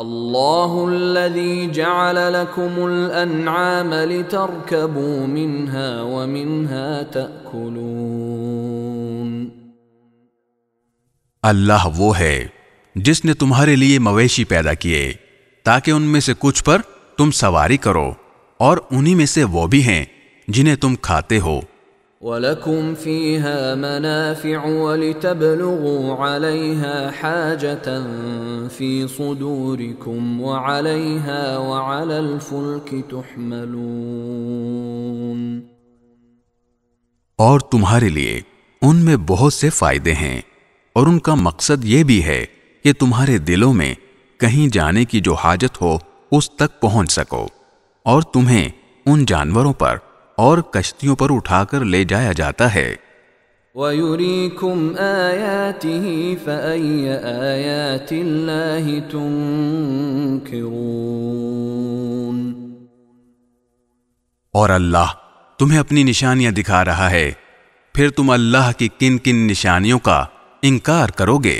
اللہ الذی جعل لکم الانعام لترکبوا منها ومنها تأکلون، اللہ وہ ہے جس نے تمہارے لیے مویشی پیدا کیے تاکہ ان میں سے کچھ پر تم سواری کرو، اور انہی میں سے وہ بھی ہیں جنہیں تم کھاتے ہو۔ وَلَكُمْ فِيهَا مَنَافِعُ وَلِتَبْلُغُوا عَلَيْهَا حَاجَةً فِي صُدُورِكُمْ وَعَلَيْهَا وَعَلَى الْفُلْكِ تُحْمَلُونَ، اور تمہارے لیے ان میں بہت سے فائدے ہیں، اور ان کا مقصد یہ بھی ہے کہ تمہارے دلوں میں کہیں جانے کی جو حاجت ہو اس تک پہنچ سکو، اور تمہیں ان جانوروں پر اور کشتیوں پر اٹھا کر لے جایا جاتا ہے۔ وَيُرِيكُمْ آيَاتِهِ فَأَيَّ آيَاتِ اللَّهِ تُنْكِرُونَ، اور اللہ تمہیں اپنی نشانیاں دکھا رہا ہے، پھر تم اللہ کی کن کن نشانیوں کا انکار کرو گے؟